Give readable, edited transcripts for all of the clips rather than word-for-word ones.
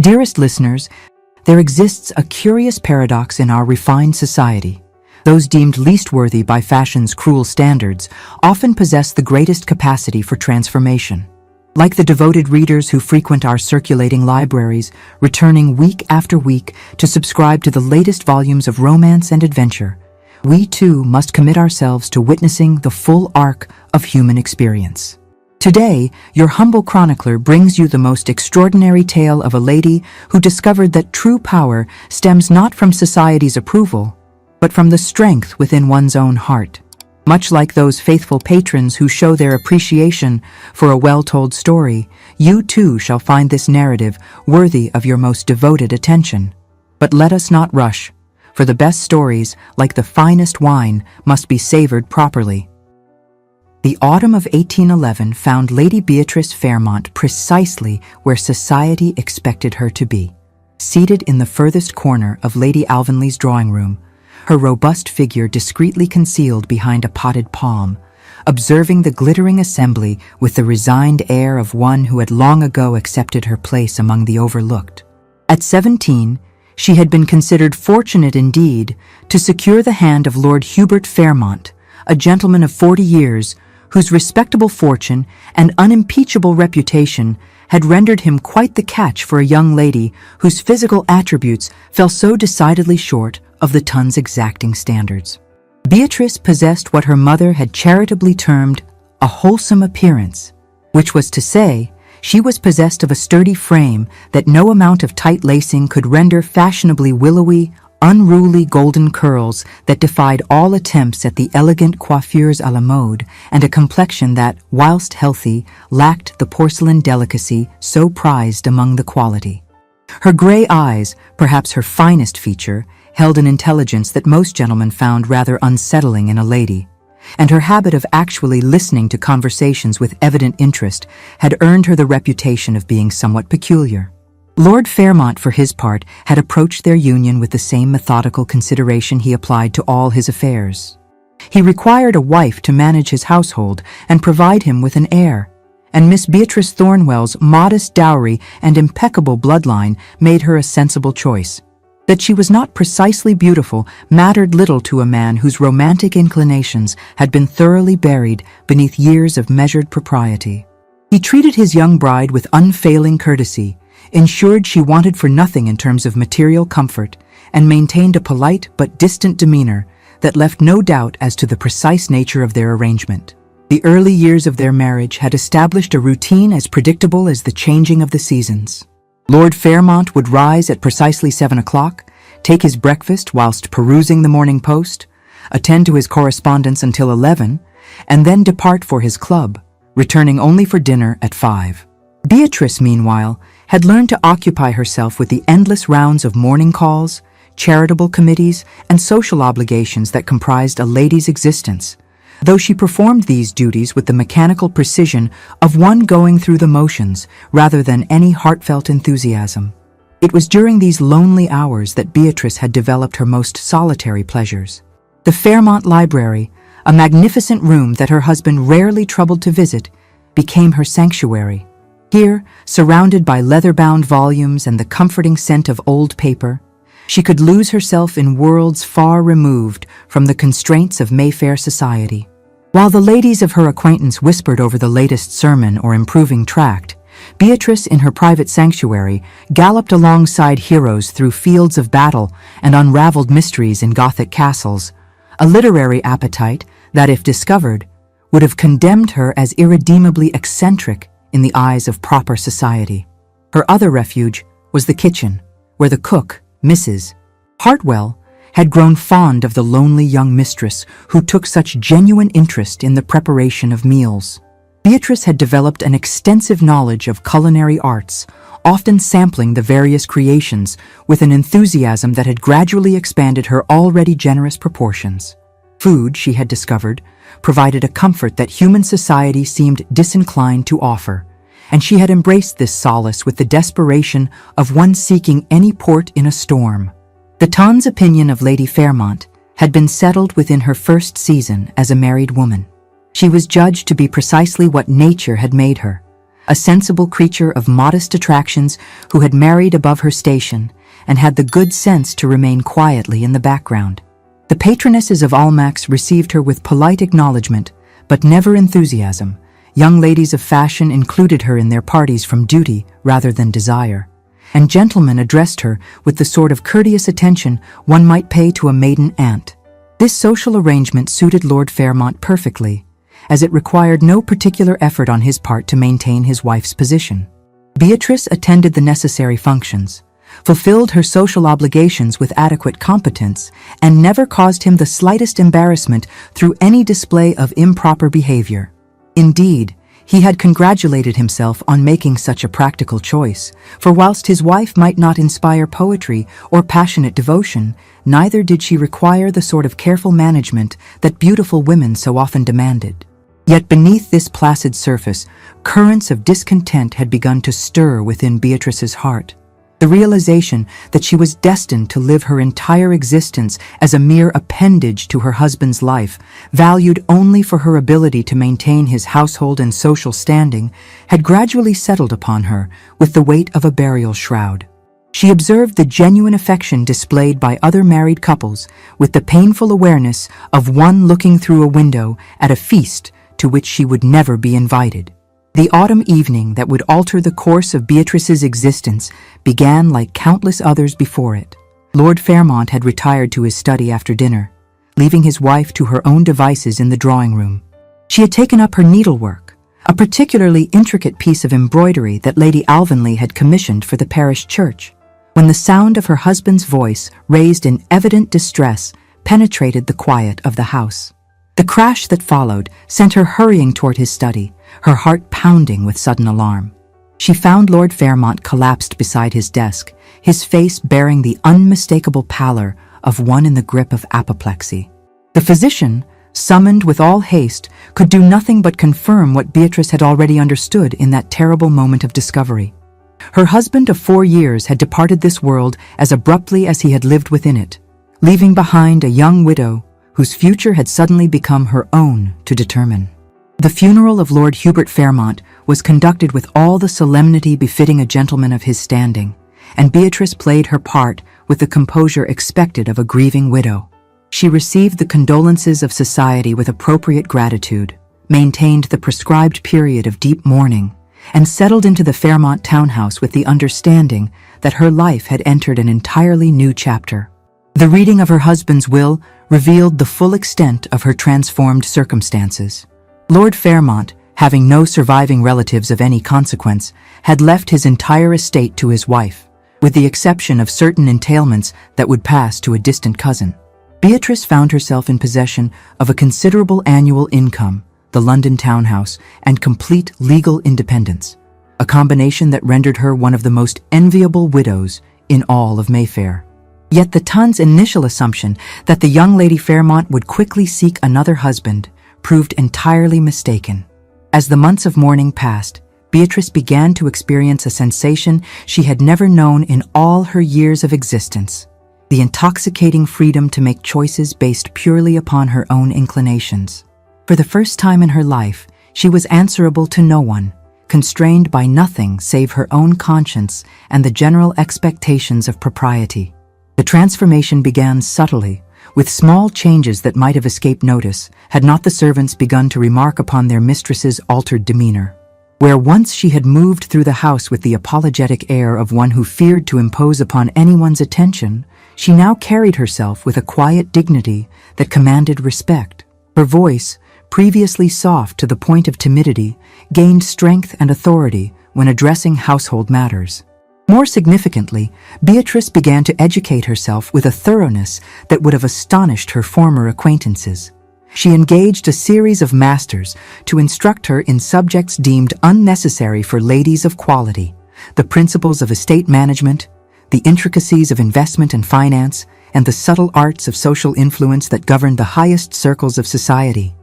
Dearest listeners, there exists a curious paradox in our refined society. Those deemed least worthy by fashion's cruel standards often possess the greatest capacity for transformation. Like the devoted readers who frequent our circulating libraries, returning week after week to subscribe to the latest volumes of romance and adventure, we too must commit ourselves to witnessing the full arc of human experience. Today, your humble chronicler brings you the most extraordinary tale of a lady who discovered that true power stems not from society's approval, but from the strength within one's own heart. Much like those faithful patrons who show their appreciation for a well-told story, you too shall find this narrative worthy of your most devoted attention. But let us not rush, for the best stories, like the finest wine, must be savored properly. The autumn of 1811 found Lady Beatrice Fairmont precisely where society expected her to be. Seated in the furthest corner of Lady Alvanley's drawing room, her robust figure discreetly concealed behind a potted palm, observing the glittering assembly with the resigned air of one who had long ago accepted her place among the overlooked. At 17, she had been considered fortunate indeed to secure the hand of Lord Hubert Fairmont, a gentleman of 40 years, whose respectable fortune and unimpeachable reputation had rendered him quite the catch for a young lady whose physical attributes fell so decidedly short of the ton's exacting standards. Beatrice possessed what her mother had charitably termed a wholesome appearance, which was to say, she was possessed of a sturdy frame that no amount of tight lacing could render fashionably willowy, unruly golden curls that defied all attempts at the elegant coiffures à la mode, and a complexion that, whilst healthy, lacked the porcelain delicacy so prized among the quality. Her grey eyes, perhaps her finest feature, held an intelligence that most gentlemen found rather unsettling in a lady, and her habit of actually listening to conversations with evident interest had earned her the reputation of being somewhat peculiar. Lord Fairmont, for his part, had approached their union with the same methodical consideration he applied to all his affairs. He required a wife to manage his household and provide him with an heir, and Miss Beatrice Thornwell's modest dowry and impeccable bloodline made her a sensible choice. That she was not precisely beautiful mattered little to a man whose romantic inclinations had been thoroughly buried beneath years of measured propriety. He treated his young bride with unfailing courtesy, ensured she wanted for nothing in terms of material comfort, and maintained a polite but distant demeanor that left no doubt as to the precise nature of their arrangement. The early years of their marriage had established a routine as predictable as the changing of the seasons. Lord Fairmont would rise at precisely 7 o'clock, take his breakfast whilst perusing the Morning Post, attend to his correspondence until 11, and then depart for his club, returning only for dinner at 5. Beatrice, meanwhile, had learned to occupy herself with the endless rounds of morning calls, charitable committees, and social obligations that comprised a lady's existence, though she performed these duties with the mechanical precision of one going through the motions rather than any heartfelt enthusiasm. It was during these lonely hours that Beatrice had developed her most solitary pleasures. The Fairmont Library, a magnificent room that her husband rarely troubled to visit, became her sanctuary. Here, surrounded by leather-bound volumes and the comforting scent of old paper, she could lose herself in worlds far removed from the constraints of Mayfair society. While the ladies of her acquaintance whispered over the latest sermon or improving tract, Beatrice, in her private sanctuary, galloped alongside heroes through fields of battle and unraveled mysteries in Gothic castles, a literary appetite that, if discovered, would have condemned her as irredeemably eccentric in the eyes of proper society. Her other refuge was the kitchen, where the cook, Mrs. Hartwell, had grown fond of the lonely young mistress who took such genuine interest in the preparation of meals. Beatrice had developed an extensive knowledge of culinary arts, often sampling the various creations with an enthusiasm that had gradually expanded her already generous proportions. Food, she had discovered, provided a comfort that human society seemed disinclined to offer, and she had embraced this solace with the desperation of one seeking any port in a storm. The ton's opinion of Lady Fairmont had been settled within her first season as a married woman. She was judged to be precisely what nature had made her, a sensible creature of modest attractions who had married above her station and had the good sense to remain quietly in the background. The patronesses of Almack's received her with polite acknowledgement, but never enthusiasm. Young ladies of fashion included her in their parties from duty rather than desire, and gentlemen addressed her with the sort of courteous attention one might pay to a maiden aunt. This social arrangement suited Lord Fairmont perfectly, as it required no particular effort on his part to maintain his wife's position. Beatrice attended the necessary functions, fulfilled her social obligations with adequate competence, and never caused him the slightest embarrassment through any display of improper behavior. Indeed, he had congratulated himself on making such a practical choice, for whilst his wife might not inspire poetry or passionate devotion, neither did she require the sort of careful management that beautiful women so often demanded. Yet beneath this placid surface, currents of discontent had begun to stir within Beatrice's heart. The realization that she was destined to live her entire existence as a mere appendage to her husband's life, valued only for her ability to maintain his household and social standing, had gradually settled upon her with the weight of a burial shroud. She observed the genuine affection displayed by other married couples with the painful awareness of one looking through a window at a feast to which she would never be invited. The autumn evening that would alter the course of Beatrice's existence began like countless others before it. Lord Fairmont had retired to his study after dinner, leaving his wife to her own devices in the drawing room. She had taken up her needlework, a particularly intricate piece of embroidery that Lady Alvanley had commissioned for the parish church, when the sound of her husband's voice, raised in evident distress, penetrated the quiet of the house. The crash that followed sent her hurrying toward his study, her heart pounding with sudden alarm. She found Lord Fairmont collapsed beside his desk, his face bearing the unmistakable pallor of one in the grip of apoplexy. The physician, summoned with all haste, could do nothing but confirm what Beatrice had already understood in that terrible moment of discovery. Her husband of 4 years had departed this world as abruptly as he had lived within it, leaving behind a young widow whose future had suddenly become her own to determine. The funeral of Lord Hubert Fairmont was conducted with all the solemnity befitting a gentleman of his standing, and Beatrice played her part with the composure expected of a grieving widow. She received the condolences of society with appropriate gratitude, maintained the prescribed period of deep mourning, and settled into the Fairmont townhouse with the understanding that her life had entered an entirely new chapter. The reading of her husband's will revealed the full extent of her transformed circumstances. Lord Fairmont, having no surviving relatives of any consequence, had left his entire estate to his wife, with the exception of certain entailments that would pass to a distant cousin. Beatrice found herself in possession of a considerable annual income, the London townhouse, and complete legal independence, a combination that rendered her one of the most enviable widows in all of Mayfair. Yet the Tun's initial assumption that the young Lady Fairmont would quickly seek another husband proved entirely mistaken. As the months of mourning passed, Beatrice began to experience a sensation she had never known in all her years of existence: the intoxicating freedom to make choices based purely upon her own inclinations. For the first time in her life, she was answerable to no one, constrained by nothing save her own conscience and the general expectations of propriety. The transformation began subtly, with small changes that might have escaped notice, had not the servants begun to remark upon their mistress's altered demeanor. Where once she had moved through the house with the apologetic air of one who feared to impose upon anyone's attention, she now carried herself with a quiet dignity that commanded respect. Her voice, previously soft to the point of timidity, gained strength and authority when addressing household matters. More significantly, Beatrice began to educate herself with a thoroughness that would have astonished her former acquaintances. She engaged a series of masters to instruct her in subjects deemed unnecessary for ladies of quality: the principles of estate management, the intricacies of investment and finance, and the subtle arts of social influence that governed the highest circles of society.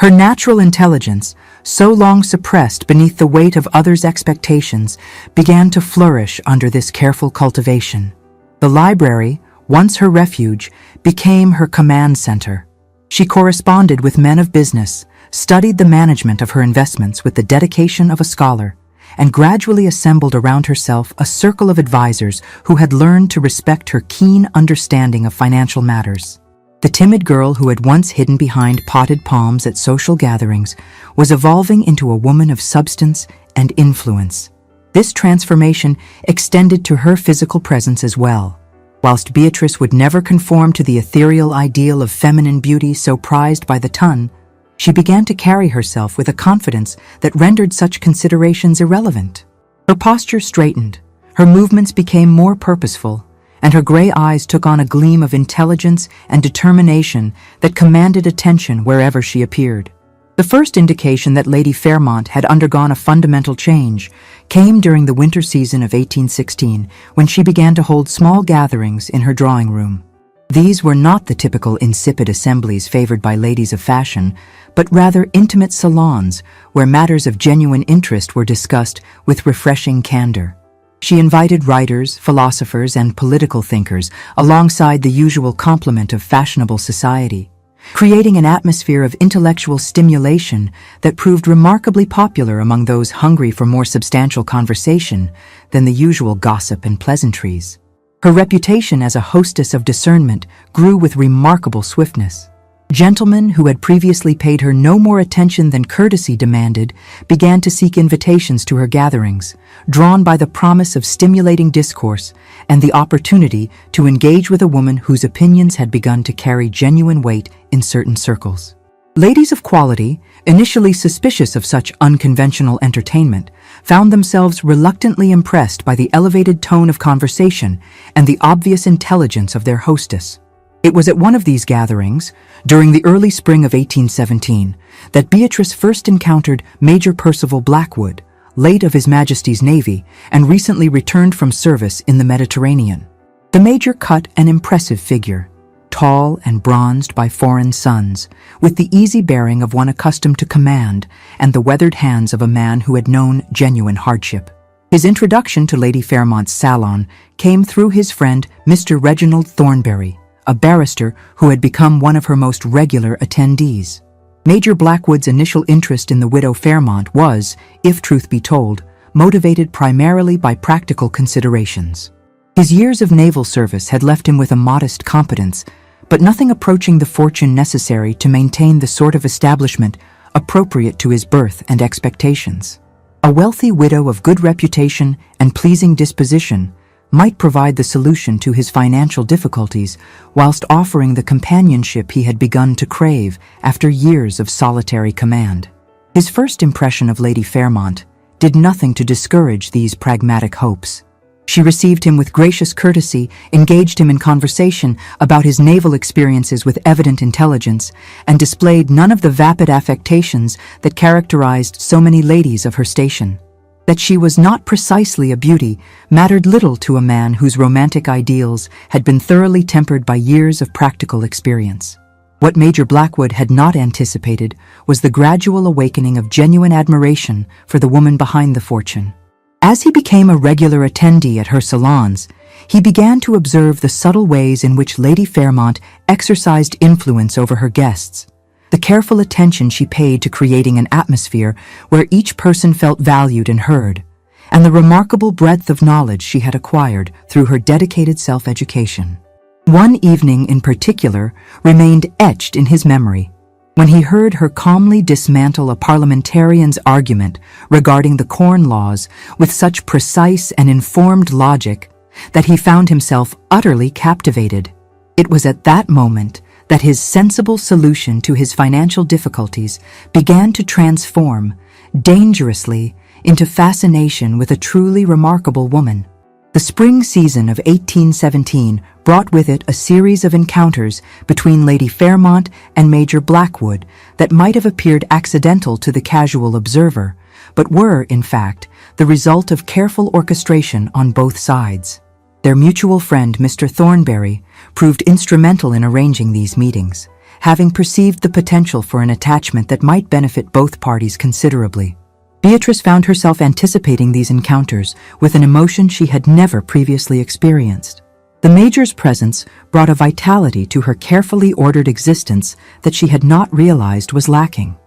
Her natural intelligence, so long suppressed beneath the weight of others' expectations, began to flourish under this careful cultivation. The library, once her refuge, became her command center. She corresponded with men of business, studied the management of her investments with the dedication of a scholar, and gradually assembled around herself a circle of advisors who had learned to respect her keen understanding of financial matters. The timid girl who had once hidden behind potted palms at social gatherings was evolving into a woman of substance and influence. This transformation extended to her physical presence as well. Whilst Beatrice would never conform to the ethereal ideal of feminine beauty so prized by the ton, she began to carry herself with a confidence that rendered such considerations irrelevant. Her posture straightened, her movements became more purposeful, and her gray eyes took on a gleam of intelligence and determination that commanded attention wherever she appeared. The first indication that Lady Fairmont had undergone a fundamental change came during the winter season of 1816, when she began to hold small gatherings in her drawing room. These were not the typical insipid assemblies favored by ladies of fashion, but rather intimate salons where matters of genuine interest were discussed with refreshing candor. She invited writers, philosophers, and political thinkers alongside the usual complement of fashionable society, creating an atmosphere of intellectual stimulation that proved remarkably popular among those hungry for more substantial conversation than the usual gossip and pleasantries. Her reputation as a hostess of discernment grew with remarkable swiftness. Gentlemen who had previously paid her no more attention than courtesy demanded began to seek invitations to her gatherings, drawn by the promise of stimulating discourse and the opportunity to engage with a woman whose opinions had begun to carry genuine weight in certain circles. Ladies of quality, initially suspicious of such unconventional entertainment, found themselves reluctantly impressed by the elevated tone of conversation and the obvious intelligence of their hostess. It was at one of these gatherings, during the early spring of 1817, that Beatrice first encountered Major Percival Blackwood, late of His Majesty's Navy and recently returned from service in the Mediterranean. The Major cut an impressive figure, tall and bronzed by foreign suns, with the easy bearing of one accustomed to command and the weathered hands of a man who had known genuine hardship. His introduction to Lady Fairmont's salon came through his friend Mr. Reginald Thornbury, a barrister who had become one of her most regular attendees. Major Blackwood's initial interest in the widow Fairmont was, if truth be told, motivated primarily by practical considerations. His years of naval service had left him with a modest competence, but nothing approaching the fortune necessary to maintain the sort of establishment appropriate to his birth and expectations. A wealthy widow of good reputation and pleasing disposition might provide the solution to his financial difficulties whilst offering the companionship he had begun to crave after years of solitary command. His first impression of Lady Fairmont did nothing to discourage these pragmatic hopes. She received him with gracious courtesy, engaged him in conversation about his naval experiences with evident intelligence, and displayed none of the vapid affectations that characterized so many ladies of her station. That she was not precisely a beauty mattered little to a man whose romantic ideals had been thoroughly tempered by years of practical experience. What Major Blackwood had not anticipated was the gradual awakening of genuine admiration for the woman behind the fortune. As he became a regular attendee at her salons, he began to observe the subtle ways in which Lady Fairmont exercised influence over her guests, the careful attention she paid to creating an atmosphere where each person felt valued and heard, and the remarkable breadth of knowledge she had acquired through her dedicated self-education. One evening in particular remained etched in his memory, when he heard her calmly dismantle a parliamentarian's argument regarding the Corn Laws with such precise and informed logic that he found himself utterly captivated. It was at that moment that his sensible solution to his financial difficulties began to transform, dangerously, into fascination with a truly remarkable woman. The spring season of 1817 brought with it a series of encounters between Lady Fairmont and Major Blackwood that might have appeared accidental to the casual observer, but were, in fact, the result of careful orchestration on both sides. Their mutual friend, Mr. Thornbury, proved instrumental in arranging these meetings, having perceived the potential for an attachment that might benefit both parties considerably. Beatrice found herself anticipating these encounters with an emotion she had never previously experienced. The Major's presence brought a vitality to her carefully ordered existence that she had not realized was lacking.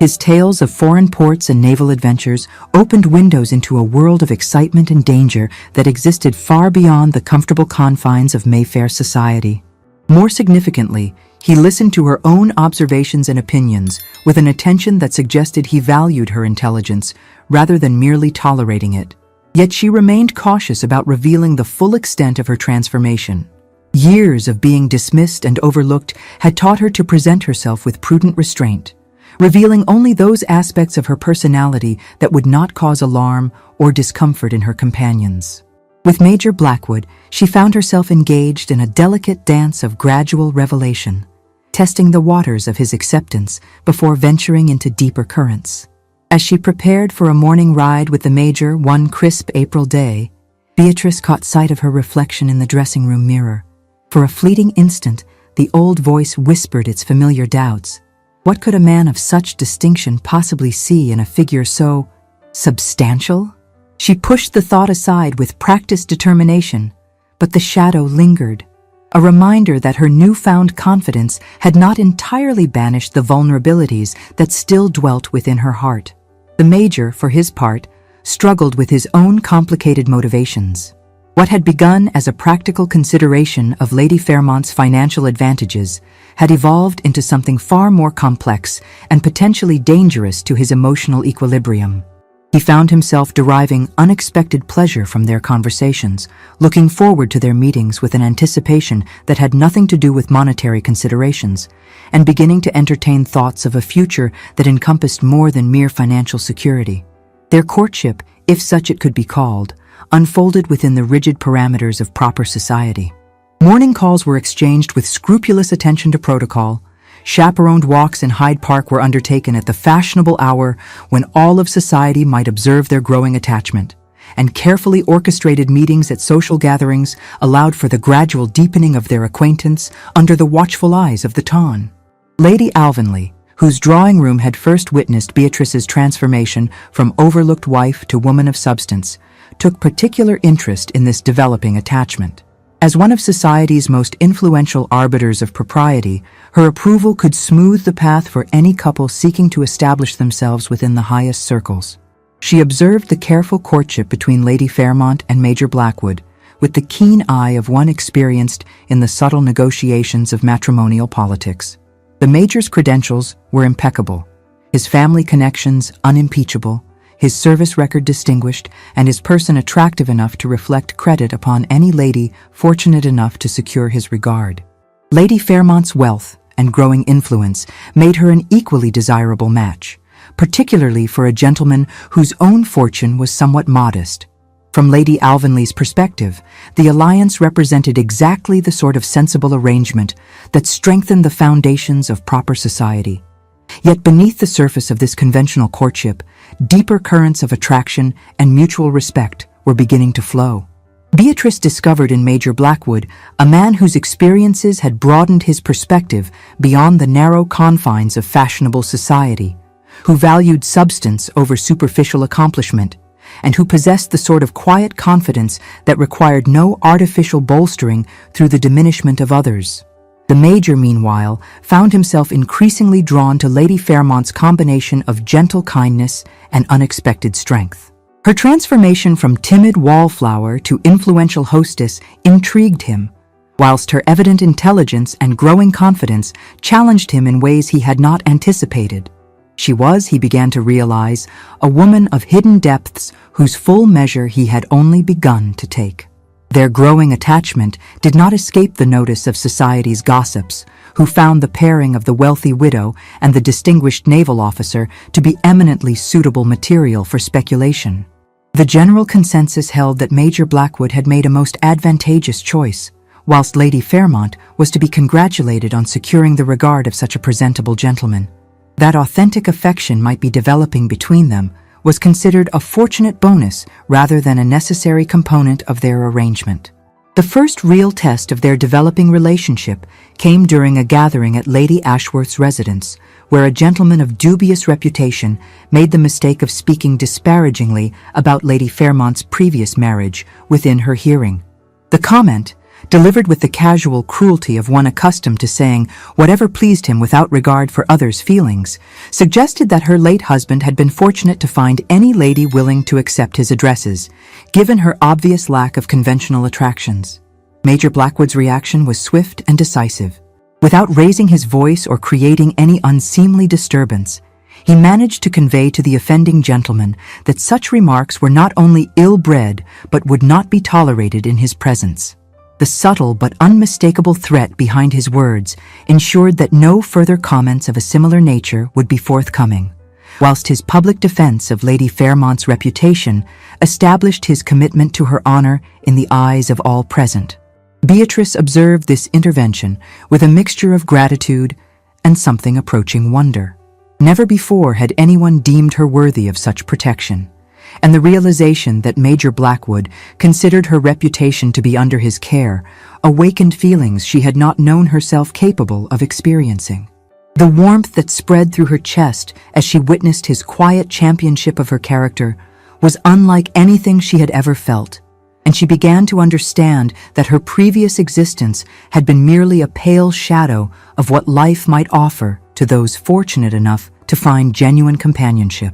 His tales of foreign ports and naval adventures opened windows into a world of excitement and danger that existed far beyond the comfortable confines of Mayfair society. More significantly, he listened to her own observations and opinions with an attention that suggested he valued her intelligence rather than merely tolerating it. Yet she remained cautious about revealing the full extent of her transformation. Years of being dismissed and overlooked had taught her to present herself with prudent restraint, revealing only those aspects of her personality that would not cause alarm or discomfort in her companions. With Major Blackwood, she found herself engaged in a delicate dance of gradual revelation, testing the waters of his acceptance before venturing into deeper currents. As she prepared for a morning ride with the Major one crisp April day, Beatrice caught sight of her reflection in the dressing room mirror. For a fleeting instant, the old voice whispered its familiar doubts. What could a man of such distinction possibly see in a figure so substantial? She pushed the thought aside with practiced determination, but the shadow lingered, a reminder that her newfound confidence had not entirely banished the vulnerabilities that still dwelt within her heart. The Major, for his part, struggled with his own complicated motivations. What had begun as a practical consideration of Lady Fairmont's financial advantages had evolved into something far more complex and potentially dangerous to his emotional equilibrium. He found himself deriving unexpected pleasure from their conversations, looking forward to their meetings with an anticipation that had nothing to do with monetary considerations, and beginning to entertain thoughts of a future that encompassed more than mere financial security. Their courtship, if such it could be called, unfolded within the rigid parameters of proper society. Morning calls were exchanged with scrupulous attention to protocol. Chaperoned walks in Hyde Park were undertaken at the fashionable hour when all of society might observe their growing attachment, and carefully orchestrated meetings at social gatherings allowed for the gradual deepening of their acquaintance under the watchful eyes of the ton. Lady Alvanley, whose drawing room had first witnessed Beatrice's transformation from overlooked wife to woman of substance, took particular interest in this developing attachment. As one of society's most influential arbiters of propriety, her approval could smooth the path for any couple seeking to establish themselves within the highest circles. She observed the careful courtship between Lady Fairmont and Major Blackwood with the keen eye of one experienced in the subtle negotiations of matrimonial politics. The Major's credentials were impeccable, his family connections unimpeachable, his service record distinguished, and his person attractive enough to reflect credit upon any lady fortunate enough to secure his regard. Lady Fairmont's wealth and growing influence made her an equally desirable match, particularly for a gentleman whose own fortune was somewhat modest. From Lady Alvanley's perspective, the alliance represented exactly the sort of sensible arrangement that strengthened the foundations of proper society. Yet beneath the surface of this conventional courtship, deeper currents of attraction and mutual respect were beginning to flow. Beatrice discovered in Major Blackwood a man whose experiences had broadened his perspective beyond the narrow confines of fashionable society, who valued substance over superficial accomplishment, and who possessed the sort of quiet confidence that required no artificial bolstering through the diminishment of others. The Major, meanwhile, found himself increasingly drawn to Lady Fairmont's combination of gentle kindness and unexpected strength. Her transformation from timid wallflower to influential hostess intrigued him, whilst her evident intelligence and growing confidence challenged him in ways he had not anticipated. She was, he began to realize, a woman of hidden depths whose full measure he had only begun to take. Their growing attachment did not escape the notice of society's gossips, who found the pairing of the wealthy widow and the distinguished naval officer to be eminently suitable material for speculation. The general consensus held that Major Blackwood had made a most advantageous choice, whilst Lady Fairmont was to be congratulated on securing the regard of such a presentable gentleman. That authentic affection might be developing between them was considered a fortunate bonus rather than a necessary component of their arrangement. The first real test of their developing relationship came during a gathering at Lady Ashworth's residence, where a gentleman of dubious reputation made the mistake of speaking disparagingly about Lady Fairmont's previous marriage within her hearing. The comment, delivered with the casual cruelty of one accustomed to saying whatever pleased him without regard for others' feelings, suggested that her late husband had been fortunate to find any lady willing to accept his addresses, given her obvious lack of conventional attractions. Major Blackwood's reaction was swift and decisive. Without raising his voice or creating any unseemly disturbance, he managed to convey to the offending gentleman that such remarks were not only ill-bred but would not be tolerated in his presence. The subtle but unmistakable threat behind his words ensured that no further comments of a similar nature would be forthcoming, whilst his public defense of Lady Fairmont's reputation established his commitment to her honor in the eyes of all present. Beatrice observed this intervention with a mixture of gratitude and something approaching wonder. Never before had anyone deemed her worthy of such protection, and the realization that Major Blackwood considered her reputation to be under his care awakened feelings she had not known herself capable of experiencing. The warmth that spread through her chest as she witnessed his quiet championship of her character was unlike anything she had ever felt, and she began to understand that her previous existence had been merely a pale shadow of what life might offer to those fortunate enough to find genuine companionship.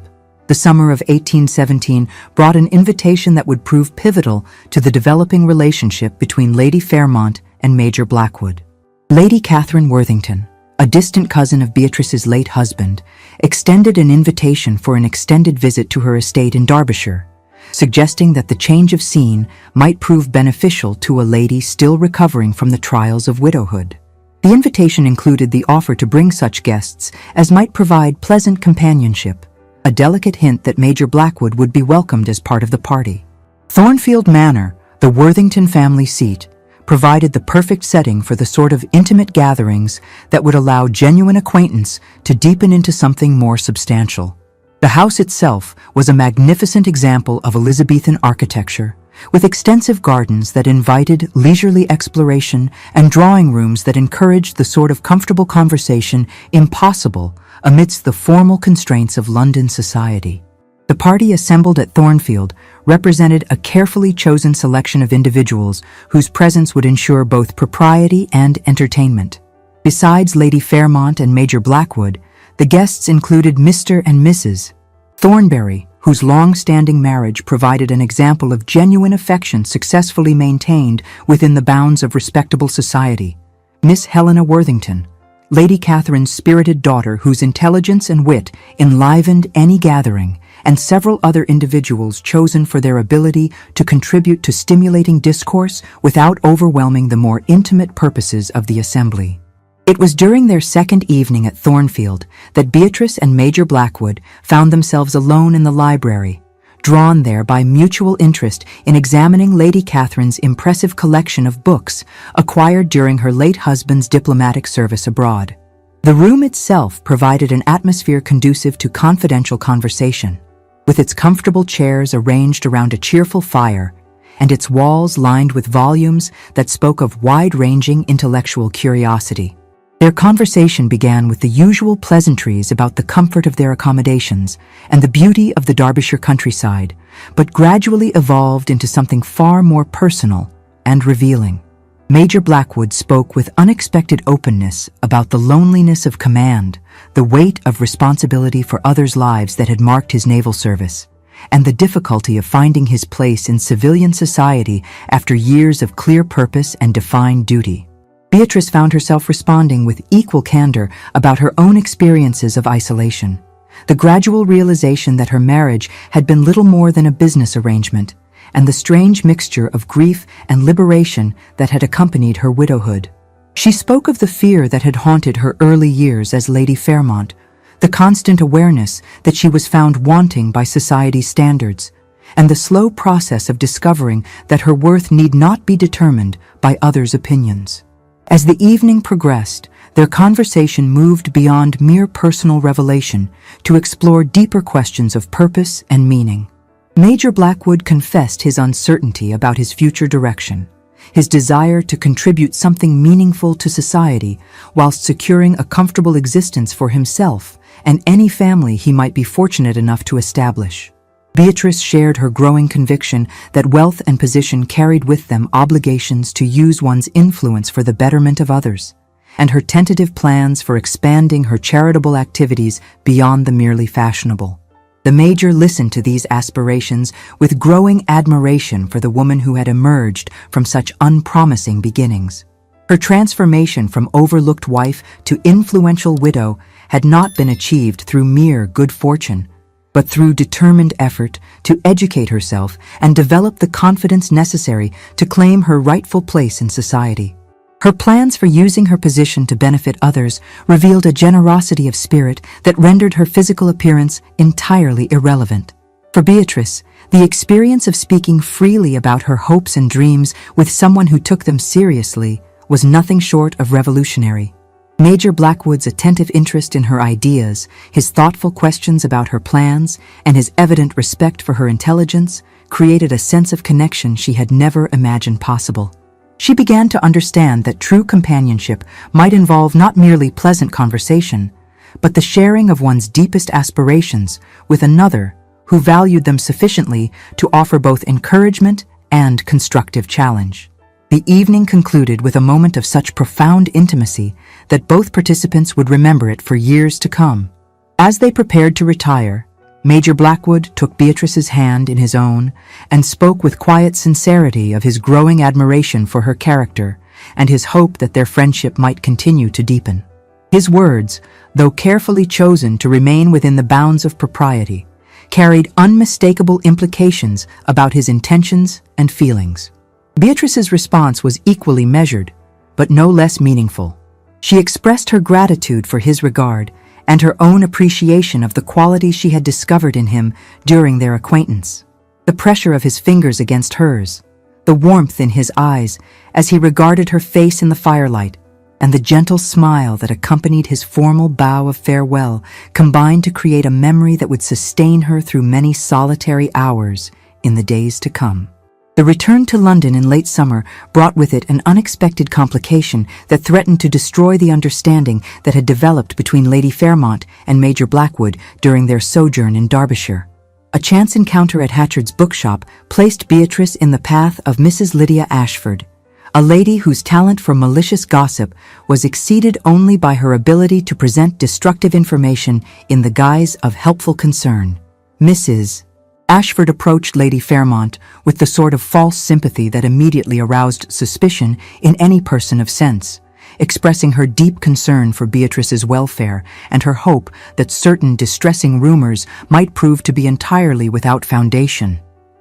The summer of 1817 brought an invitation that would prove pivotal to the developing relationship between Lady Fairmont and Major Blackwood. Lady Catherine Worthington, a distant cousin of Beatrice's late husband, extended an invitation for an extended visit to her estate in Derbyshire, suggesting that the change of scene might prove beneficial to a lady still recovering from the trials of widowhood. The invitation included the offer to bring such guests as might provide pleasant companionship, a delicate hint that Major Blackwood would be welcomed as part of the party. Thornfield Manor, the Worthington family seat, provided the perfect setting for the sort of intimate gatherings that would allow genuine acquaintance to deepen into something more substantial. The house itself was a magnificent example of Elizabethan architecture, with extensive gardens that invited leisurely exploration and drawing rooms that encouraged the sort of comfortable conversation impossible amidst the formal constraints of London society. The party assembled at Thornfield represented a carefully chosen selection of individuals whose presence would ensure both propriety and entertainment. Besides Lady Fairmont and Major Blackwood, the guests included Mr. and Mrs. Thornbury, whose long-standing marriage provided an example of genuine affection successfully maintained within the bounds of respectable society; Miss Helena Worthington, Lady Catherine's spirited daughter whose intelligence and wit enlivened any gathering, and several other individuals chosen for their ability to contribute to stimulating discourse without overwhelming the more intimate purposes of the assembly. It was during their second evening at Thornfield that Beatrice and Major Blackwood found themselves alone in the library, drawn there by mutual interest in examining Lady Catherine's impressive collection of books acquired during her late husband's diplomatic service abroad. The room itself provided an atmosphere conducive to confidential conversation, with its comfortable chairs arranged around a cheerful fire and its walls lined with volumes that spoke of wide-ranging intellectual curiosity. Their conversation began with the usual pleasantries about the comfort of their accommodations and the beauty of the Derbyshire countryside, but gradually evolved into something far more personal and revealing. Major Blackwood spoke with unexpected openness about the loneliness of command, the weight of responsibility for others' lives that had marked his naval service, and the difficulty of finding his place in civilian society after years of clear purpose and defined duty. Beatrice found herself responding with equal candor about her own experiences of isolation, the gradual realization that her marriage had been little more than a business arrangement, and the strange mixture of grief and liberation that had accompanied her widowhood. She spoke of the fear that had haunted her early years as Lady Fairmont, the constant awareness that she was found wanting by society's standards, and the slow process of discovering that her worth need not be determined by others' opinions. As the evening progressed, their conversation moved beyond mere personal revelation to explore deeper questions of purpose and meaning. Major Blackwood confessed his uncertainty about his future direction, his desire to contribute something meaningful to society whilst securing a comfortable existence for himself and any family he might be fortunate enough to establish. Beatrice shared her growing conviction that wealth and position carried with them obligations to use one's influence for the betterment of others, and her tentative plans for expanding her charitable activities beyond the merely fashionable. The Major listened to these aspirations with growing admiration for the woman who had emerged from such unpromising beginnings. Her transformation from overlooked wife to influential widow had not been achieved through mere good fortune, but through determined effort to educate herself and develop the confidence necessary to claim her rightful place in society. Her plans for using her position to benefit others revealed a generosity of spirit that rendered her physical appearance entirely irrelevant. For Beatrice, the experience of speaking freely about her hopes and dreams with someone who took them seriously was nothing short of revolutionary. Major Blackwood's attentive interest in her ideas, his thoughtful questions about her plans, and his evident respect for her intelligence created a sense of connection she had never imagined possible. She began to understand that true companionship might involve not merely pleasant conversation, but the sharing of one's deepest aspirations with another who valued them sufficiently to offer both encouragement and constructive challenge. The evening concluded with a moment of such profound intimacy that both participants would remember it for years to come. As they prepared to retire, Major Blackwood took Beatrice's hand in his own and spoke with quiet sincerity of his growing admiration for her character and his hope that their friendship might continue to deepen. His words, though carefully chosen to remain within the bounds of propriety, carried unmistakable implications about his intentions and feelings. Beatrice's response was equally measured, but no less meaningful. She expressed her gratitude for his regard and her own appreciation of the qualities she had discovered in him during their acquaintance. The pressure of his fingers against hers, the warmth in his eyes as he regarded her face in the firelight, and the gentle smile that accompanied his formal bow of farewell combined to create a memory that would sustain her through many solitary hours in the days to come. The return to London in late summer brought with it an unexpected complication that threatened to destroy the understanding that had developed between Lady Fairmont and Major Blackwood during their sojourn in Derbyshire. A chance encounter at Hatchard's bookshop placed Beatrice in the path of Mrs. Lydia Ashford, a lady whose talent for malicious gossip was exceeded only by her ability to present destructive information in the guise of helpful concern. Mrs. Ashford approached Lady Fairmont with the sort of false sympathy that immediately aroused suspicion in any person of sense, expressing her deep concern for Beatrice's welfare and her hope that certain distressing rumors might prove to be entirely without foundation.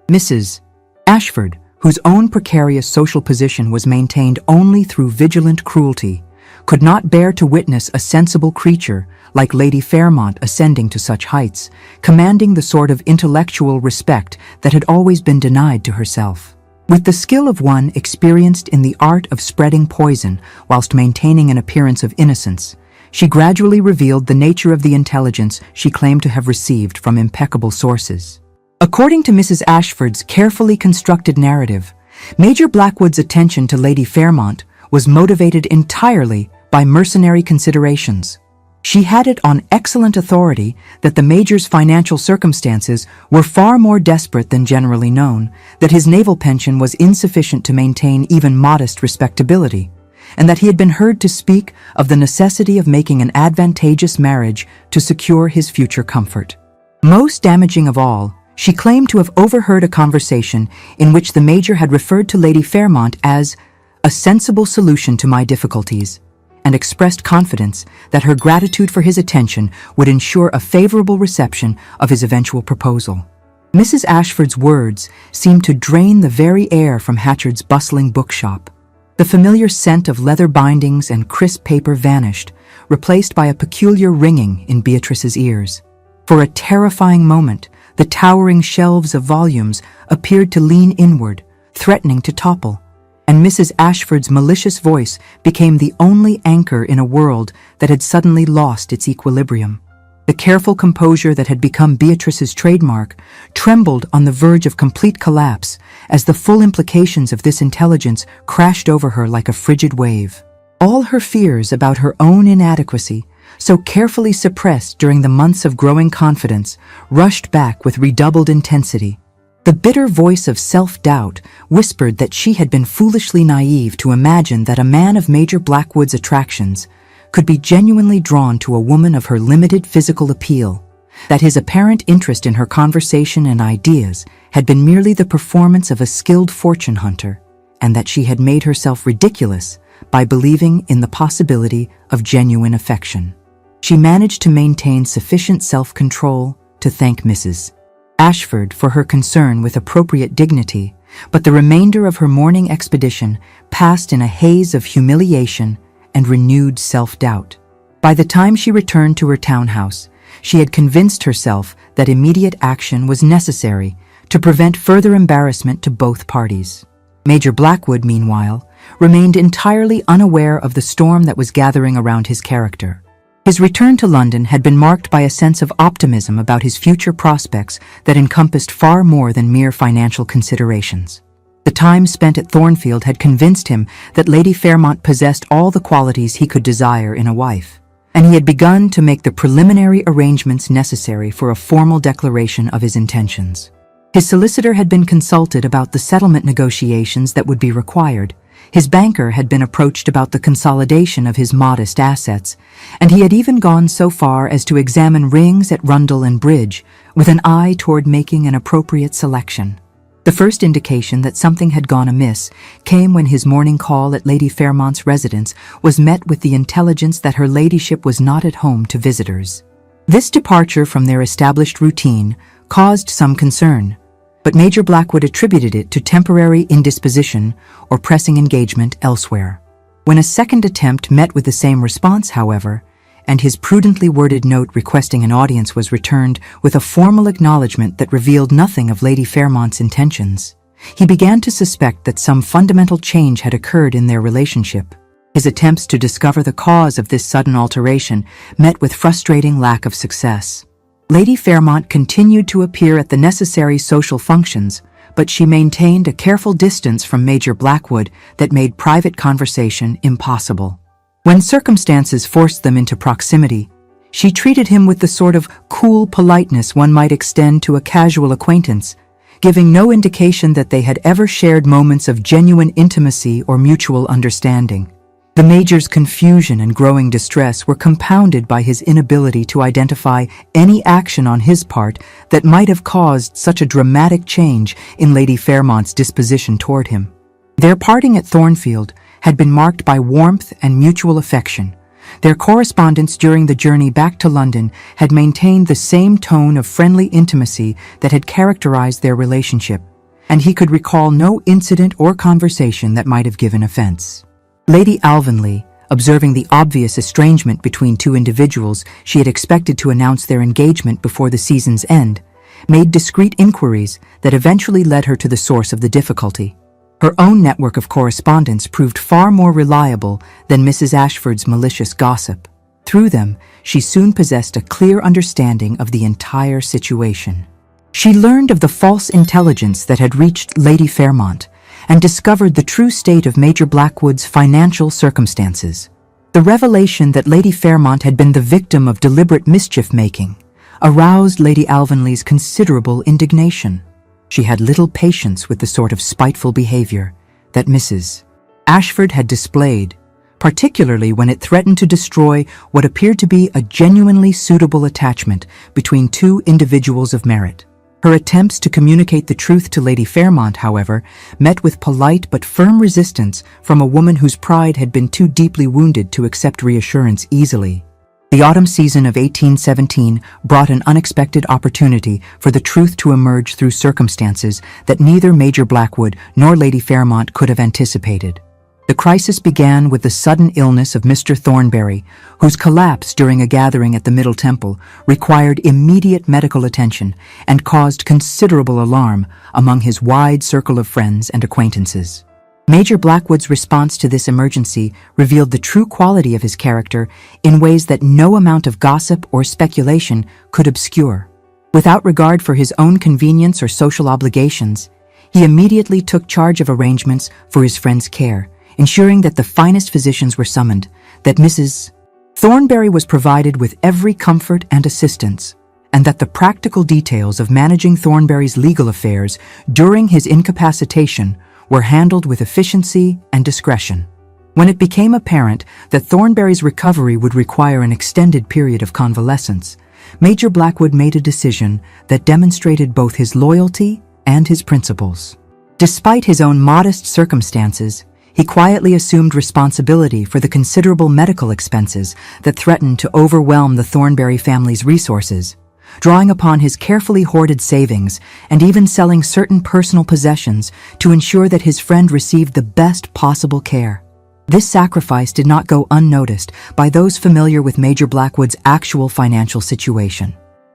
Mrs. Ashford, whose own precarious social position was maintained only through vigilant cruelty, could not bear to witness a sensible creature like Lady Fairmont ascending to such heights, commanding the sort of intellectual respect that had always been denied to herself. With the skill of one experienced in the art of spreading poison whilst maintaining an appearance of innocence, she gradually revealed the nature of the intelligence she claimed to have received from impeccable sources. According to Mrs. Ashford's carefully constructed narrative, Major Blackwood's attention to Lady Fairmont was motivated entirely by mercenary considerations. She had it on excellent authority that the Major's financial circumstances were far more desperate than generally known, that his naval pension was insufficient to maintain even modest respectability, and that he had been heard to speak of the necessity of making an advantageous marriage to secure his future comfort. Most damaging of all, she claimed to have overheard a conversation in which the Major had referred to Lady Fairmont as a sensible solution to my difficulties, and expressed confidence that her gratitude for his attention would ensure a favorable reception of his eventual proposal. Mrs. Ashford's words seemed to drain the very air from Hatchard's bustling bookshop. The familiar scent of leather bindings and crisp paper vanished, replaced by a peculiar ringing in Beatrice's ears. For a terrifying moment, the towering shelves of volumes appeared to lean inward, threatening to topple, and Mrs. Ashford's malicious voice became the only anchor in a world that had suddenly lost its equilibrium. The careful composure that had become Beatrice's trademark trembled on the verge of complete collapse as the full implications of this intelligence crashed over her like a frigid wave. All her fears about her own inadequacy so carefully suppressed during the months of growing confidence, rushed back with redoubled intensity. The bitter voice of self-doubt whispered that she had been foolishly naive to imagine that a man of Major Blackwood's attractions could be genuinely drawn to a woman of her limited physical appeal, that his apparent interest in her conversation and ideas had been merely the performance of a skilled fortune hunter, and that she had made herself ridiculous by believing in the possibility of genuine affection. She managed to maintain sufficient self-control to thank Mrs. Ashford for her concern with appropriate dignity, but the remainder of her morning expedition passed in a haze of humiliation and renewed self-doubt. By the time she returned to her townhouse, she had convinced herself that immediate action was necessary to prevent further embarrassment to both parties. Major Blackwood, meanwhile, remained entirely unaware of the storm that was gathering around his character. His return to London had been marked by a sense of optimism about his future prospects that encompassed far more than mere financial considerations. The time spent at Thornfield had convinced him that Lady Fairmont possessed all the qualities he could desire in a wife, and he had begun to make the preliminary arrangements necessary for a formal declaration of his intentions. His solicitor had been consulted about the settlement negotiations that would be required. His banker had been approached about the consolidation of his modest assets, and he had even gone so far as to examine rings at Rundle and Bridge with an eye toward making an appropriate selection. The first indication that something had gone amiss came when his morning call at Lady Fairmont's residence was met with the intelligence that her ladyship was not at home to visitors. This departure from their established routine caused some concern, but Major Blackwood attributed it to temporary indisposition or pressing engagement elsewhere. When a second attempt met with the same response, however, and his prudently worded note requesting an audience was returned with a formal acknowledgement that revealed nothing of Lady Fairmont's intentions, he began to suspect that some fundamental change had occurred in their relationship. His attempts to discover the cause of this sudden alteration met with frustrating lack of success. Lady Fairmont continued to appear at the necessary social functions, but she maintained a careful distance from Major Blackwood that made private conversation impossible. When circumstances forced them into proximity, she treated him with the sort of cool politeness one might extend to a casual acquaintance, giving no indication that they had ever shared moments of genuine intimacy or mutual understanding. The Major's confusion and growing distress were compounded by his inability to identify any action on his part that might have caused such a dramatic change in Lady Fairmont's disposition toward him. Their parting at Thornfield had been marked by warmth and mutual affection. Their correspondence during the journey back to London had maintained the same tone of friendly intimacy that had characterized their relationship, and he could recall no incident or conversation that might have given offense. Lady Alvanley, observing the obvious estrangement between two individuals she had expected to announce their engagement before the season's end, made discreet inquiries that eventually led her to the source of the difficulty. Her own network of correspondence proved far more reliable than Mrs. Ashford's malicious gossip. Through them, she soon possessed a clear understanding of the entire situation. She learned of the false intelligence that had reached Lady Fairmont and discovered the true state of Major Blackwood's financial circumstances. The revelation that Lady Fairmont had been the victim of deliberate mischief-making aroused Lady Alvanley's considerable indignation. She had little patience with the sort of spiteful behavior that Mrs. Ashford had displayed, particularly when it threatened to destroy what appeared to be a genuinely suitable attachment between two individuals of merit. Her attempts to communicate the truth to Lady Fairmont, however, met with polite but firm resistance from a woman whose pride had been too deeply wounded to accept reassurance easily. The autumn season of 1817 brought an unexpected opportunity for the truth to emerge through circumstances that neither Major Blackwood nor Lady Fairmont could have anticipated. The crisis began with the sudden illness of Mr. Thornbury, whose collapse during a gathering at the Middle Temple required immediate medical attention and caused considerable alarm among his wide circle of friends and acquaintances. Major Blackwood's response to this emergency revealed the true quality of his character in ways that no amount of gossip or speculation could obscure. Without regard for his own convenience or social obligations, he immediately took charge of arrangements for his friend's care, ensuring that the finest physicians were summoned, that Mrs. Thornberry was provided with every comfort and assistance, and that the practical details of managing Thornberry's legal affairs during his incapacitation were handled with efficiency and discretion. When it became apparent that Thornberry's recovery would require an extended period of convalescence, Major Blackwood made a decision that demonstrated both his loyalty and his principles. Despite his own modest circumstances, he quietly assumed responsibility for the considerable medical expenses that threatened to overwhelm the Thornberry family's resources, drawing upon his carefully hoarded savings and even selling certain personal possessions to ensure that his friend received the best possible care. This sacrifice did not go unnoticed by those familiar with Major Blackwood's actual financial situation.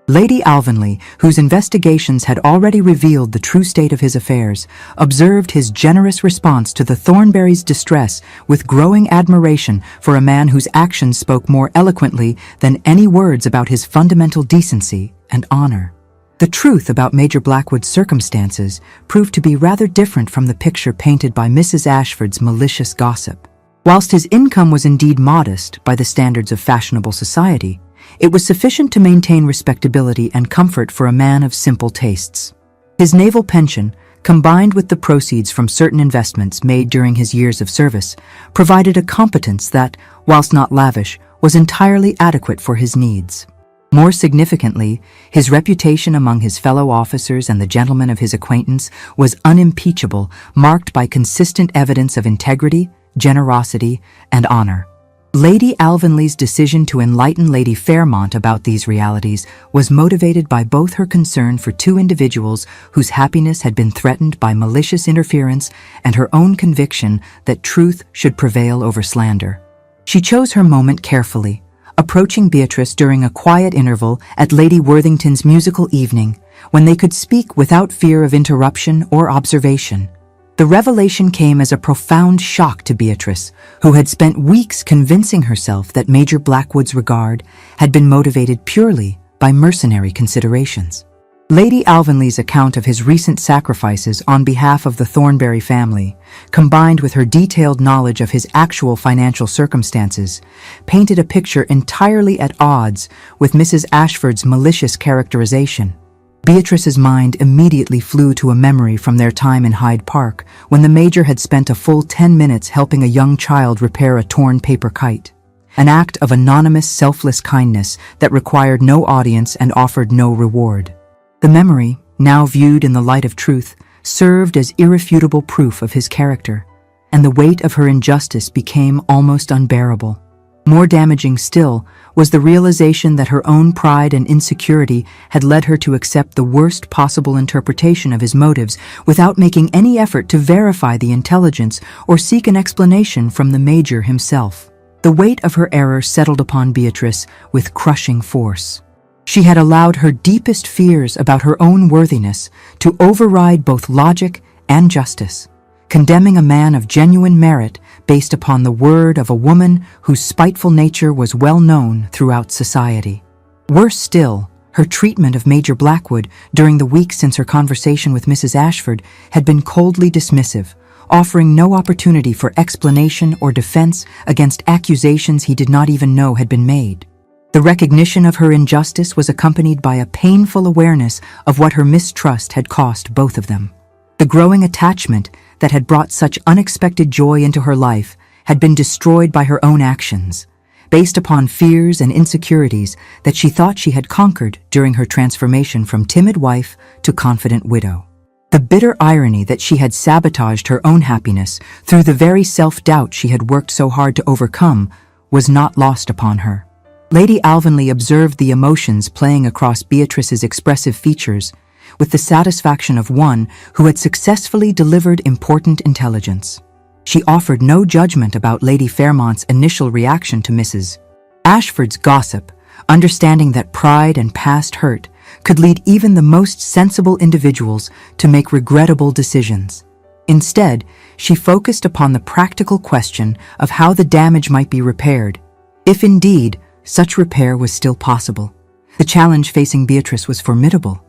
Lady Alvanley, whose investigations had already revealed the true state of his affairs, observed his generous response to the Thornberrys' distress with growing admiration for a man whose actions spoke more eloquently than any words about his fundamental decency and honor. The truth about Major Blackwood's circumstances proved to be rather different from the picture painted by Mrs. Ashford's malicious gossip. Whilst his income was indeed modest by the standards of fashionable society, it was sufficient to maintain respectability and comfort for a man of simple tastes. His naval pension, combined with the proceeds from certain investments made during his years of service, provided a competence that, whilst not lavish, was entirely adequate for his needs. More significantly, his reputation among his fellow officers and the gentlemen of his acquaintance was unimpeachable, marked by consistent evidence of integrity, generosity, and honor. Lady Alvanley's decision to enlighten Lady Fairmont about these realities was motivated by both her concern for two individuals whose happiness had been threatened by malicious interference and her own conviction that truth should prevail over slander. She chose her moment carefully, approaching Beatrice during a quiet interval at Lady Worthington's musical evening, when they could speak without fear of interruption or observation. The revelation came as a profound shock to Beatrice, who had spent weeks convincing herself that Major Blackwood's regard had been motivated purely by mercenary considerations. Lady Alvanley's account of his recent sacrifices on behalf of the Thornberry family, combined with her detailed knowledge of his actual financial circumstances, painted a picture entirely at odds with Mrs. Ashford's malicious characterization. Beatrice's mind immediately flew to a memory from their time in Hyde Park, when the Major had spent a full 10 minutes helping a young child repair a torn paper kite. An act of anonymous, selfless kindness that required no audience and offered no reward. The memory, now viewed in the light of truth, served as irrefutable proof of his character, and the weight of her injustice became almost unbearable. More damaging still was the realization that her own pride and insecurity had led her to accept the worst possible interpretation of his motives without making any effort to verify the intelligence or seek an explanation from the Major himself. The weight of her error settled upon Beatrice with crushing force. She had allowed her deepest fears about her own worthiness to override both logic and justice, condemning a man of genuine merit based upon the word of a woman whose spiteful nature was well known throughout society. Worse still, her treatment of Major Blackwood during the weeks since her conversation with Mrs. Ashford had been coldly dismissive, offering no opportunity for explanation or defense against accusations he did not even know had been made. The recognition of her injustice was accompanied by a painful awareness of what her mistrust had cost both of them. The growing attachment that had brought such unexpected joy into her life had been destroyed by her own actions, based upon fears and insecurities that she thought she had conquered during her transformation from timid wife to confident widow. The bitter irony that she had sabotaged her own happiness through the very self-doubt she had worked so hard to overcome was not lost upon her. Lady Alvanley observed the emotions playing across Beatrice's expressive features with the satisfaction of one who had successfully delivered important intelligence. She offered no judgment about Lady Fairmont's initial reaction to Mrs. Ashford's gossip, understanding that pride and past hurt could lead even the most sensible individuals to make regrettable decisions. Instead, she focused upon the practical question of how the damage might be repaired, if indeed such repair was still possible. The challenge facing Beatrice was formidable.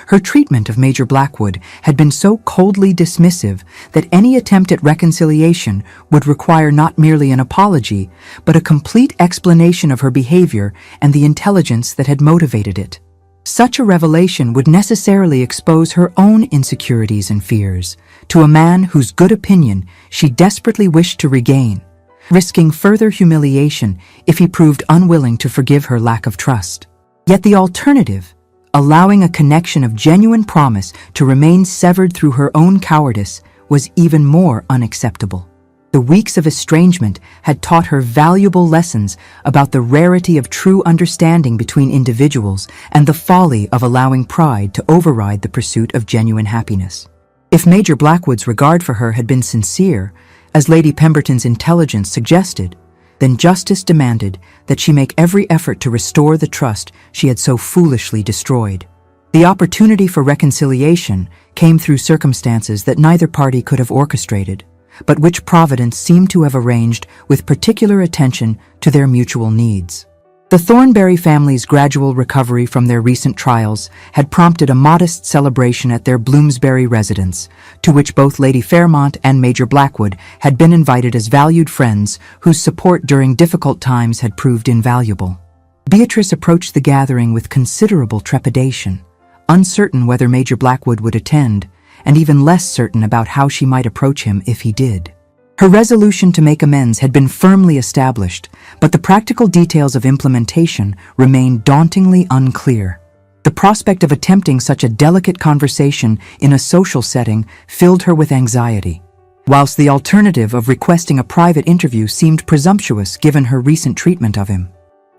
Her treatment of Major Blackwood had been so coldly dismissive that any attempt at reconciliation would require not merely an apology, but a complete explanation of her behavior and the intelligence that had motivated it. Such a revelation would necessarily expose her own insecurities and fears to a man whose good opinion she desperately wished to regain, risking further humiliation if he proved unwilling to forgive her lack of trust. Yet the alternative, allowing a connection of genuine promise to remain severed through her own cowardice, was even more unacceptable. The weeks of estrangement had taught her valuable lessons about the rarity of true understanding between individuals and the folly of allowing pride to override the pursuit of genuine happiness. If Major Blackwood's regard for her had been sincere, as Lady Pemberton's intelligence suggested, then justice demanded that she make every effort to restore the trust she had so foolishly destroyed. The opportunity for reconciliation came through circumstances that neither party could have orchestrated, but which Providence seemed to have arranged with particular attention to their mutual needs. The Thornbury family's gradual recovery from their recent trials had prompted a modest celebration at their Bloomsbury residence, to which both Lady Fairmont and Major Blackwood had been invited as valued friends whose support during difficult times had proved invaluable. Beatrice approached the gathering with considerable trepidation, uncertain whether Major Blackwood would attend, and even less certain about how she might approach him if he did. Her resolution to make amends had been firmly established, but the practical details of implementation remained dauntingly unclear. The prospect of attempting such a delicate conversation in a social setting filled her with anxiety, whilst the alternative of requesting a private interview seemed presumptuous given her recent treatment of him.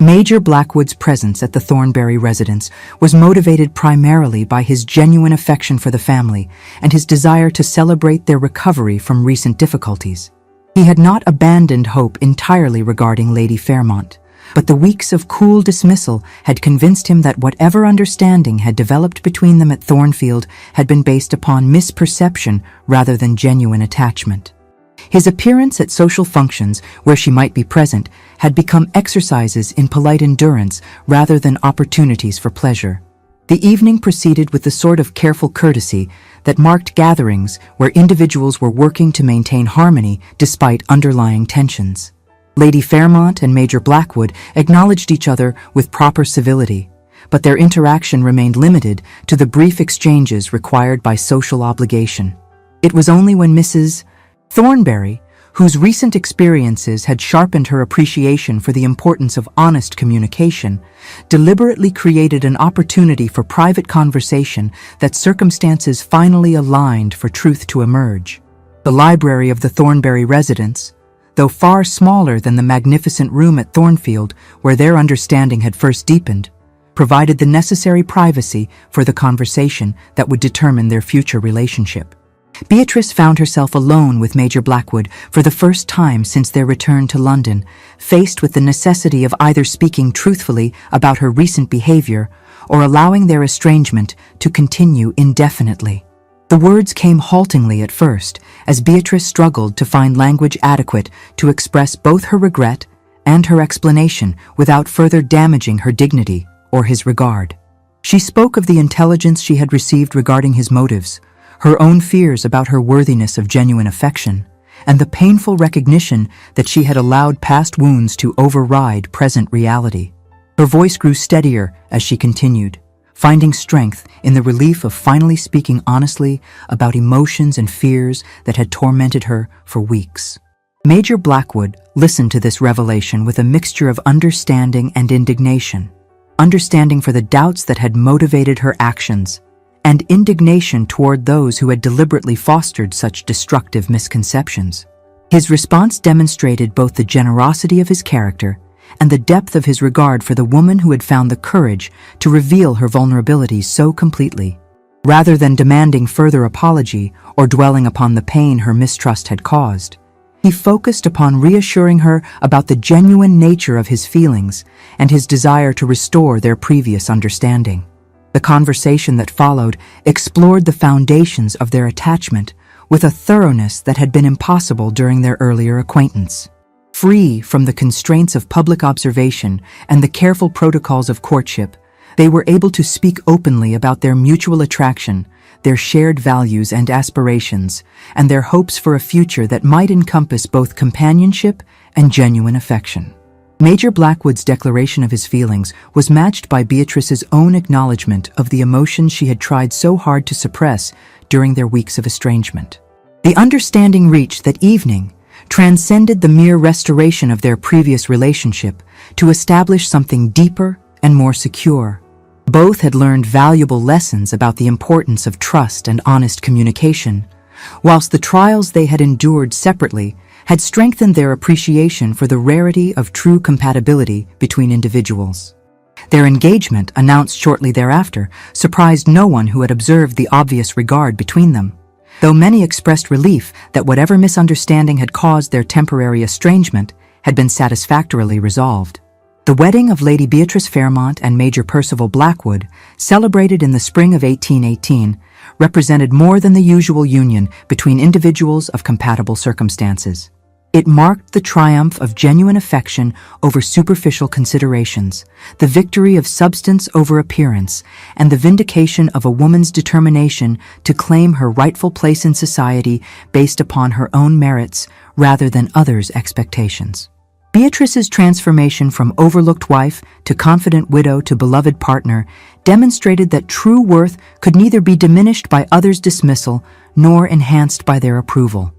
Major Blackwood's presence at the Thornbury residence was motivated primarily by his genuine affection for the family and his desire to celebrate their recovery from recent difficulties. He had not abandoned hope entirely regarding Lady Fairmont, but the weeks of cool dismissal had convinced him that whatever understanding had developed between them at Thornfield had been based upon misperception rather than genuine attachment. His appearance at social functions where she might be present had become exercises in polite endurance rather than opportunities for pleasure. The evening proceeded with the sort of careful courtesy that marked gatherings where individuals were working to maintain harmony despite underlying tensions. Lady Fairmont and Major Blackwood acknowledged each other with proper civility, but their interaction remained limited to the brief exchanges required by social obligation. It was only when Mrs. Thornbury, whose recent experiences had sharpened her appreciation for the importance of honest communication, deliberately created an opportunity for private conversation that circumstances finally aligned for truth to emerge. The library of the Thornbury residence, though far smaller than the magnificent room at Thornfield where their understanding had first deepened, provided the necessary privacy for the conversation that would determine their future relationship. Beatrice found herself alone with Major Blackwood for the first time since their return to London, faced with the necessity of either speaking truthfully about her recent behavior or allowing their estrangement to continue indefinitely. The words came haltingly at first, as Beatrice struggled to find language adequate to express both her regret and her explanation without further damaging her dignity or his regard. She spoke of the intelligence she had received regarding his motives, her own fears about her worthiness of genuine affection, and the painful recognition that she had allowed past wounds to override present reality. Her voice grew steadier as she continued, finding strength in the relief of finally speaking honestly about emotions and fears that had tormented her for weeks. Major Blackwood listened to this revelation with a mixture of understanding and indignation, understanding for the doubts that had motivated her actions, and indignation toward those who had deliberately fostered such destructive misconceptions. His response demonstrated both the generosity of his character and the depth of his regard for the woman who had found the courage to reveal her vulnerabilities so completely. Rather than demanding further apology or dwelling upon the pain her mistrust had caused, he focused upon reassuring her about the genuine nature of his feelings and his desire to restore their previous understanding. The conversation that followed explored the foundations of their attachment with a thoroughness that had been impossible during their earlier acquaintance. Free from the constraints of public observation and the careful protocols of courtship, They were able to speak openly about their mutual attraction, their shared values and aspirations, and their hopes for a future that might encompass both companionship and genuine affection. Major Blackwood's declaration of his feelings was matched by Beatrice's own acknowledgement of the emotions she had tried so hard to suppress during their weeks of estrangement. The understanding reached that evening transcended the mere restoration of their previous relationship to establish something deeper and more secure. Both had learned valuable lessons about the importance of trust and honest communication, whilst the trials they had endured separately had strengthened their appreciation for the rarity of true compatibility between individuals. Their engagement, announced shortly thereafter, surprised no one who had observed the obvious regard between them, though many expressed relief that whatever misunderstanding had caused their temporary estrangement had been satisfactorily resolved. The wedding of Lady Beatrice Fairmont and Major Percival Blackwood, celebrated in the spring of 1818, represented more than the usual union between individuals of compatible circumstances. It marked the triumph of genuine affection over superficial considerations, the victory of substance over appearance, and the vindication of a woman's determination to claim her rightful place in society based upon her own merits rather than others' expectations. Beatrice's transformation from overlooked wife to confident widow to beloved partner demonstrated that true worth could neither be diminished by others' dismissal nor enhanced by their approval.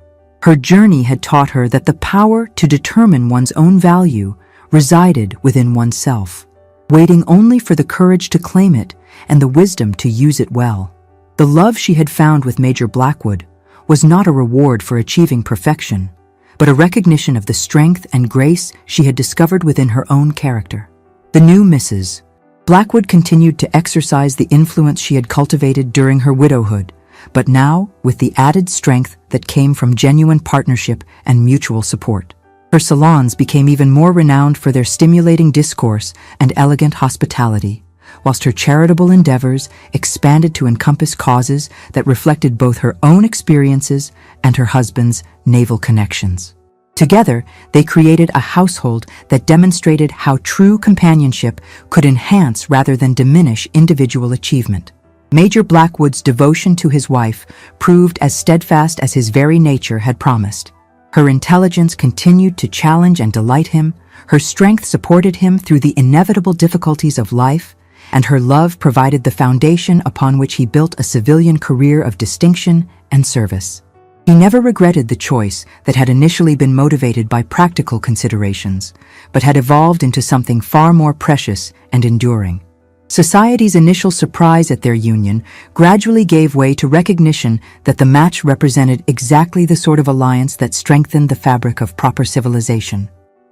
Her journey had taught her that the power to determine one's own value resided within oneself, waiting only for the courage to claim it and the wisdom to use it well. The love she had found with Major Blackwood was not a reward for achieving perfection, but a recognition of the strength and grace she had discovered within her own character. The new Mrs. Blackwood continued to exercise the influence she had cultivated during her widowhood, but now with the added strength that came from genuine partnership and mutual support. Her salons became even more renowned for their stimulating discourse and elegant hospitality, whilst her charitable endeavors expanded to encompass causes that reflected both her own experiences and her husband's naval connections. Together, they created a household that demonstrated how true companionship could enhance rather than diminish individual achievement. Major Blackwood's devotion to his wife proved as steadfast as his very nature had promised. Her intelligence continued to challenge and delight him, her strength supported him through the inevitable difficulties of life, and her love provided the foundation upon which he built a civilian career of distinction and service. He never regretted the choice that had initially been motivated by practical considerations, but had evolved into something far more precious and enduring. Society's initial surprise at their union gradually gave way to recognition that the match represented exactly the sort of alliance that strengthened the fabric of proper civilization.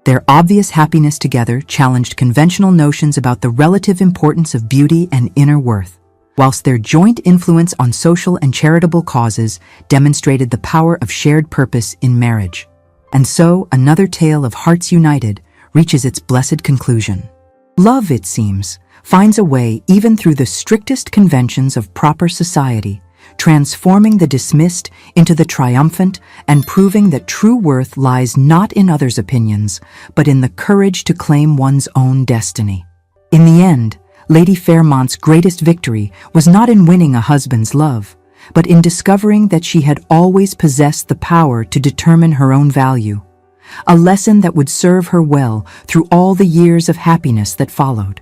Their obvious happiness together challenged conventional notions about the relative importance of beauty and inner worth, whilst their joint influence on social and charitable causes demonstrated the power of shared purpose in marriage. And so, another tale of hearts united reaches its blessed conclusion. Love, it seems, finds a way even through the strictest conventions of proper society, transforming the dismissed into the triumphant and proving that true worth lies not in others' opinions, but in the courage to claim one's own destiny. In the end, Lady Fairmont's greatest victory was not in winning a husband's love, but in discovering that she had always possessed the power to determine her own value, a lesson that would serve her well through all the years of happiness that followed.